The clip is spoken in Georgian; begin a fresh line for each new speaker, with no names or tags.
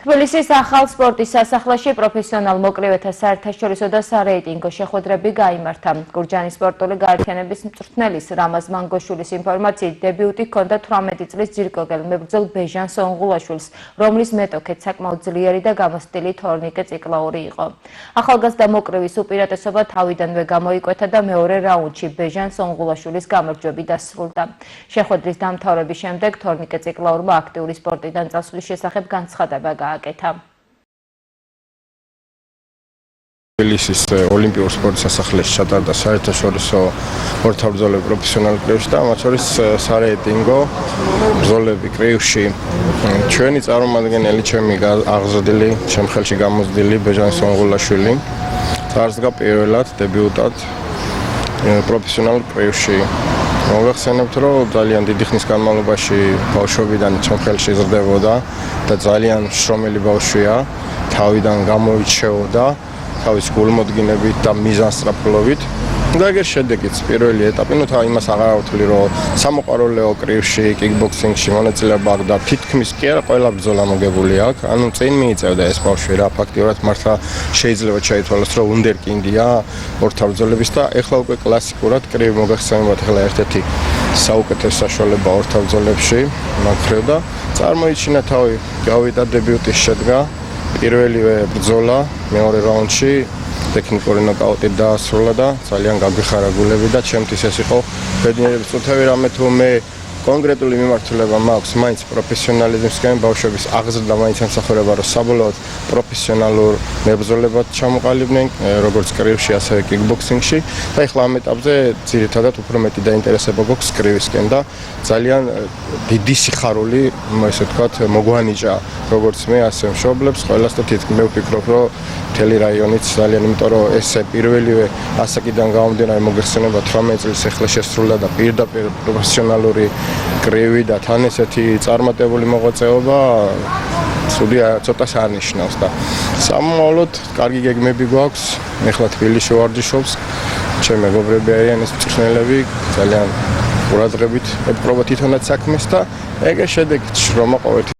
თბილისის ახალ სპორტის სასახლეში პროფესიონალ მოკრივეთა საერთაშორისო და სარეიტინგო შეხვედრები გაიმართა. გურჯაანის სპორტული გაერთიანების მწვრთნელის რამაზ მანგოშვილის ინფორმაციით, დებიუტი ჰქონდა 18 წლის ძირკოგელ მებრძოლ ბეჟან სონღულაშვილს, რომლის მეტოქეთ საკმაოდ ძლიერი და გამოსტილი თორნიკე ციკლაური იყო. ახალგაზრდა მოკრივის უპირატესობა თავიდანვე გამოიკვეთა და მეორე რაუნდში ბეჟან სონღულაშვილის გამარჯვებით დასრულდა. შეხვედრის დამთავრების შემდეგ თორნიკე ციკლაურმა აქტიური სპორტიდან წასვლის შესახებ განცხადება გააკეთა.
თბილისის ოლიმპიურ სპორტის სასახლეში ჩატარდა საერთაშორისო ორთაბრძოლები პროფესიონალ კრივში და მათ შორის სარეიტინგო ბრძოლები კრივში. ჩვენი წარმომადგენელი, ჩემი აღზრდილი, ჩემ ხელში გამოცდილი ბეჟან სონღულაშვილი წარსდგა პირველად დებიუტად პროფესიონალ კრივში. მოგახსენებთ, რომ ძალიან დიდი ხნის განმავლობაში ბავშვობიდან ჩემ ხელში იზრდებოდა და ძალიან შრომელი ბავშვია, თავიდან გამოირჩეოდა თავის გულმოდგინებით და მიზანსწრაფობით. და ეგერ შედეგიც პირველი ეტაპი, იმას აღარ ავთვლი, რომ სამოყვარულეო კრივში, კიკბოქსინგში მონაწილეობა აქვს და თითქმის კი არა ყველა ბრძოლა მოგებული აქვს. ანუ წინ მიიწევდა ეს ბავშვი რა, ფაქტიურად მართლა შეიძლება ჩაითვალოს, რომ უნდერკინდია ორთაბრძოლების და ეხლა უკვე კლასიკურად კრივი მოგახსენებათ, ეხლა ერთ-ერთი საუკეთესო საშუალება ორთაბრძოლებში მაგხრივ და წარმოიჩინა თავი, გავიდა დებიუტის შედგა. პირველივე ბრძოლა მეორე რაუნდში ტექნიკური ნოკაუტით დაასრულა და ძალიან გაგვიხარა გულები და ჩემთვის ეს იყო ბედნიერების წუთები, რამე თუ მე კონკრეტული მიმართულება მაქვს მაინც პროფესიონალიზმისკენ, ბავშვების აღზრდა მაინც ემსახურება, რომ საბოლოოდ პროფესიონალურ მებრძოლებად ჩამოყალიბდნენ, როგორც კრივში, ასევე კიკბოქსინგში და ეხლა ამ ეტაპზე ძირითადად უფრო მეტი დაინტერესება გვაქვს კრივისკენ და ძალიან დიდი სიხარული, ესე ვთქვათ, მოგვანიჭა როგორც მე, ასე მშობლებს, ყველას და თითქმის მე ვფიქრობ, რომ მთელი რაიონიც ძალიან, იმიტომ რომ ესე პირველივე ასაკიდან გამომდინარე მოგეხსენება 18 წელს ეხლა შესრულდა და პირდაპირ პროფესიონალური კრივი და თან ესეთი წარმატებული მოღვაწეობა ცუდია ცოტას არ ნიშნავს და სამომავლოდ კარგი გეგმები გვაქვს. ეხლა თბილისში ვარჯიშობს, ჩემი მეგობრები არიან ეს მწვრთნელები, ძალიან ყურადღებით ეპყრობა თვითონაც საქმეს და ეგრე შედეგიც რომ მოყავთ.